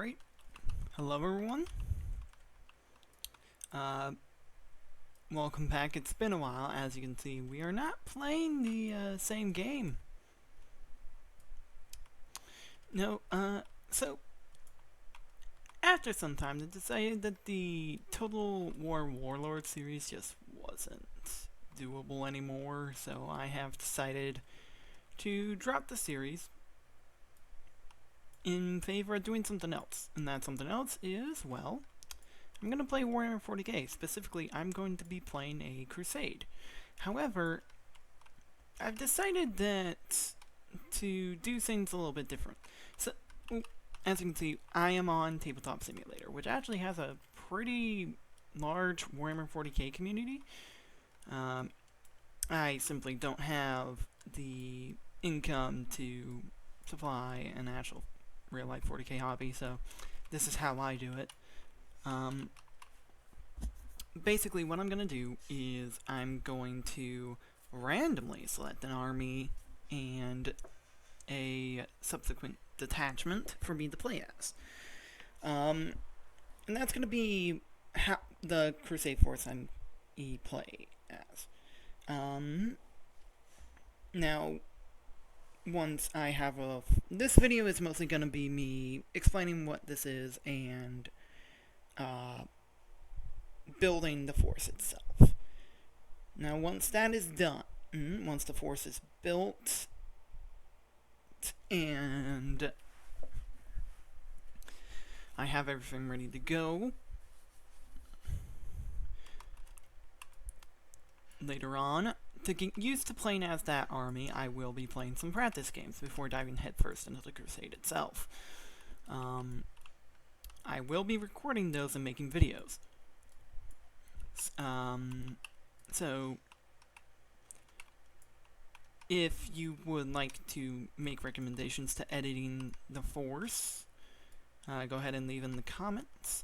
Alright, hello everyone. Welcome back. It's been a while. As you can see, we are not playing the same game. No, so after some time, I decided that the Total War Warlord series just wasn't doable anymore, so I have decided to drop the series in favor of doing something else. And that something else is, well, I'm going to play Warhammer 40k. Specifically, I'm going to be playing a crusade. However, I've decided that to do things a little bit different. So, as you can see, I am on Tabletop Simulator, which actually has a pretty large Warhammer 40k community. I simply don't have the income to supply an actual real-life 40k hobby, so this is how I do it. Basically, what I'm going to do is I'm going to randomly select an army and a subsequent detachment for me to play as. And that's going to be how the Crusade Force I'm play as. Now, once I have this video is mostly going to be me explaining what this is and building the force itself. Now, once that is done, once the force is built and I have everything ready to go, later on, to get used to playing as that army, I will be playing some practice games before diving headfirst into the crusade itself. I will be recording those and making videos. So, if you would like to make recommendations to editing the force, go ahead and leave in the comments.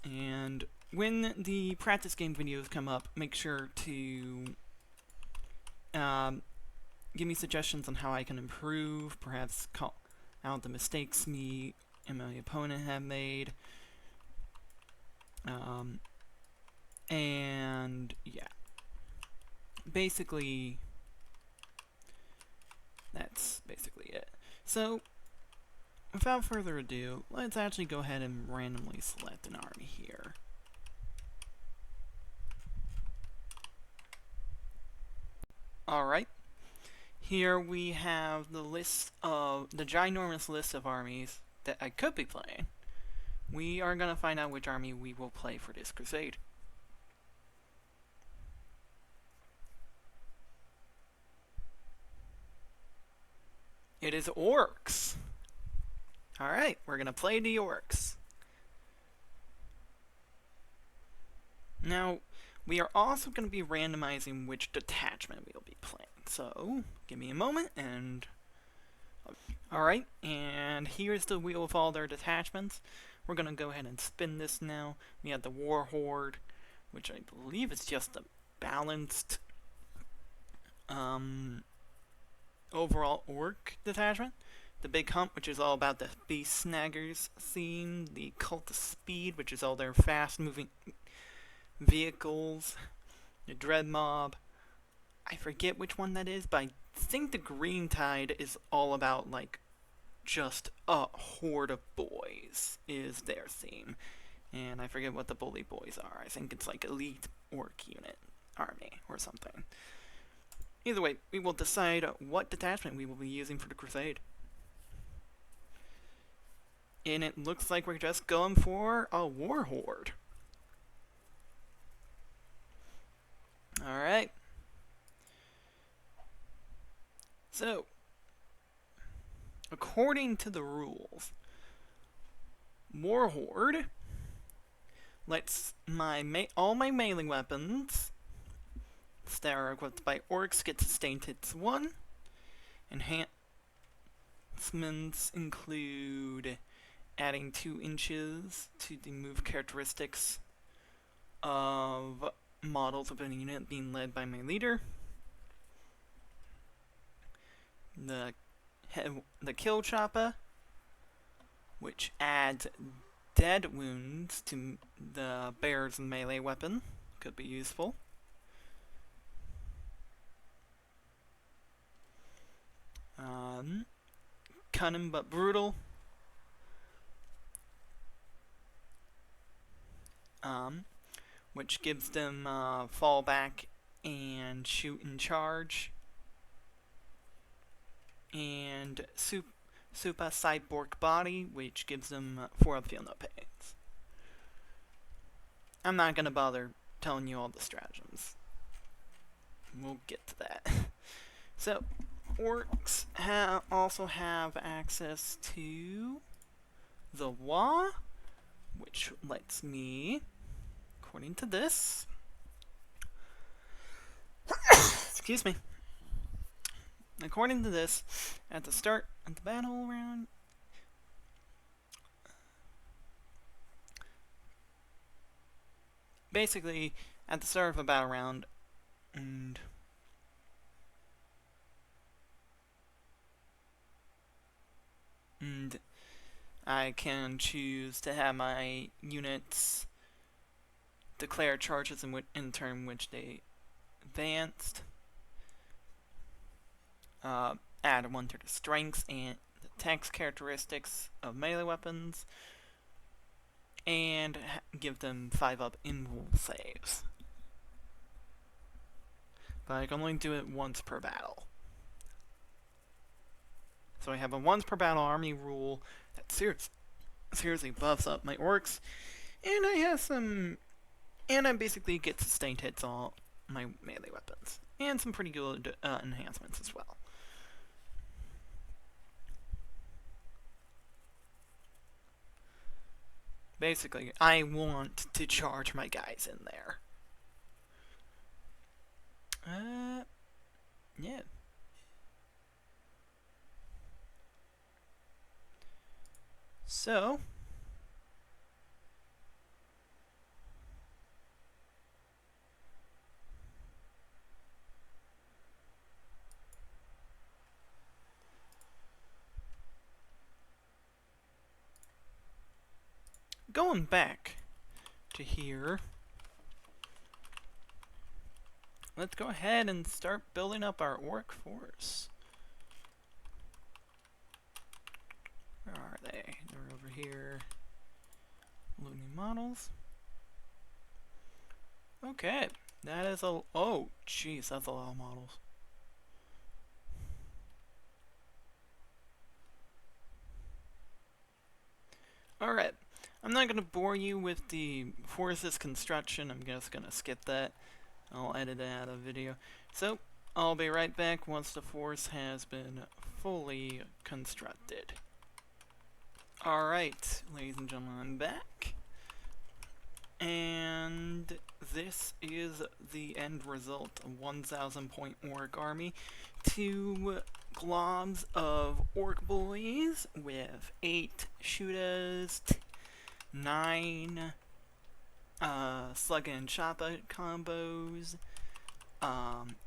And when the practice game videos come up, make sure to give me suggestions on how I can improve, perhaps call out the mistakes me and my opponent have made. And yeah, basically, that's basically it. So, without further ado, let's actually go ahead and randomly select an army here. Alright, here we have the ginormous list of armies that I could be playing. We are going to find out which army we will play for this crusade. It is orcs. Alright, we're going to play the orcs. Now, we are also going to be randomizing which detachment we will be playing. So, give me a moment and... Alright, and here's the wheel of all their detachments. We're going to go ahead and spin this now. We have the War Horde, which I believe is just a balanced overall orc detachment. The Big Hump, which is all about the Beast Snaggers theme. The Cult of Speed, which is all their fast-moving vehicles. The Dread Mob. I forget which one that is, but I think the Green Tide is all about, like, just a horde of boys is their theme. And I forget what the Bully Boys are. I think it's like Elite Orc Unit Army or something. Either way, we will decide what detachment we will be using for the crusade. And it looks like we're just going for a War Horde. Alright. So, according to the rules, War Horde lets all my melee weapons that are equipped by orcs get sustained hits 1. Enhancements include adding 2 inches to the move characteristics of models of a unit being led by my leader. The kill chopper which adds dead wounds to the bear's melee weapon. Could be useful. Cunning but brutal. Which gives them fallback and shoot and charge. And Super Cyborg Body, which gives them 4 up feel no pains. I'm not going to bother telling you all the stratagems. We'll get to that. So, orcs also have access to the Wa, which lets me, according to this, excuse me, according to this, at the start of the battle round, basically, at the start of a battle round, and I can choose to have my units declare charges in turn which they advanced. Add 1 to the strengths and attacks characteristics of melee weapons, and give them 5 up invul saves. But I can only do it once per battle. So I have a once per battle army rule that seriously buffs up my orcs, and I have some, and I basically get sustained hits on my melee weapons, and some pretty good enhancements as well. Basically, I want to charge my guys in there. Yeah. So, going back to here, let's go ahead and start building up our orc force. Where are they? They're over here. Loading models. Okay, that is a... Oh, jeez, that's a lot of models. Alright, I'm not going to bore you with the forces construction. I'm just going to skip that. I'll edit it out of the video. So, I'll be right back once the force has been fully constructed. Alright, ladies and gentlemen, I'm back. And this is the end result. A 1,000 point orc army. 2 globs of orc boys with 8 shooters, 9 slug and choppa combos.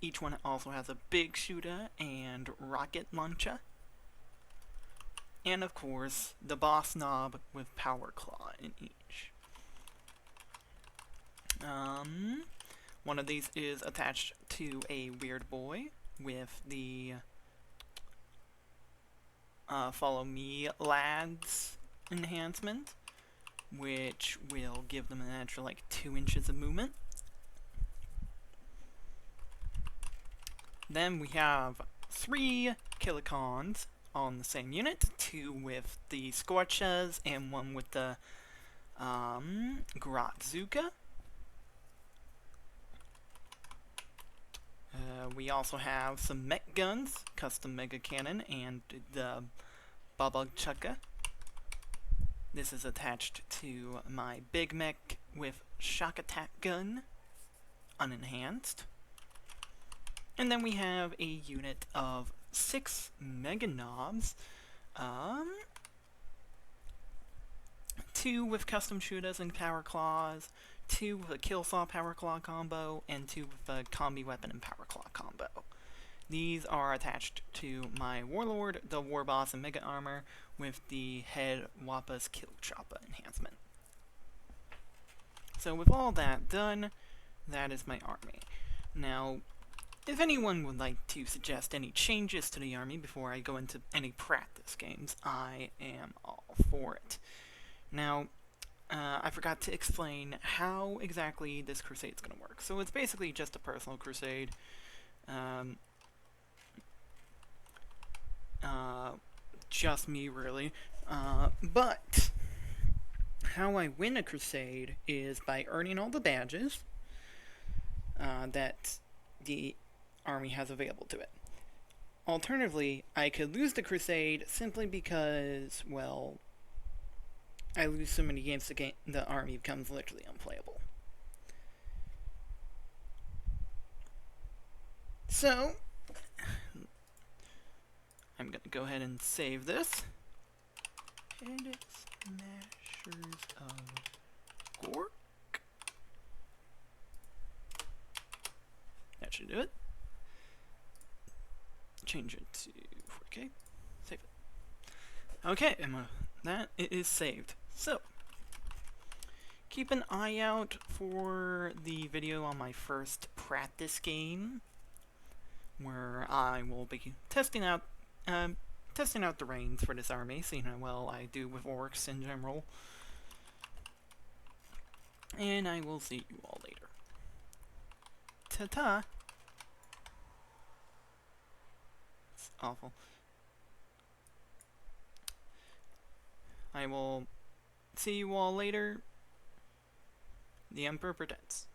Each one also has a big shooter and rocket launcher. And of course, the boss knob with power claw in each. One of these is attached to a weird boy with the Follow Me Lads enhancement, which will give them an extra like 2 inches of movement. Then we have 3 Kilicons on the same unit, 2 with the Scorchas and 1 with the Gratzuka. We also have some mech guns, custom mega cannon, and the Baba Chukka. This is attached to my big mech with shock attack gun, unenhanced. And then we have a unit of 6 mega knobs, 2 with custom shooters and power claws, 2 with a kill saw power claw combo, and 2 with a combi weapon and power claw combo. These are attached to my Warlord, the War Boss, and Mega Armor with the Head Wappa's Kill Choppa enhancement. So with all that done, that is my army. Now, if anyone would like to suggest any changes to the army before I go into any practice games, I am all for it. Now, I forgot to explain how exactly this crusade is going to work. So it's basically just a personal crusade. Just me, really. But how I win a crusade is by earning all the badges that the army has available to it. Alternatively, I could lose the crusade simply because, well, I lose so many games the army becomes literally unplayable. So, I'm going to go ahead and save this. Edit Smashers of Gork. That should do it. Change it to 4K. Save it. Okay, it is saved. So, keep an eye out for the video on my first practice game, where I will be testing out the reins for this army, seeing how well I do with orcs in general. And I will see you all later. Ta-ta! It's awful. I will see you all later. The Emperor Protects.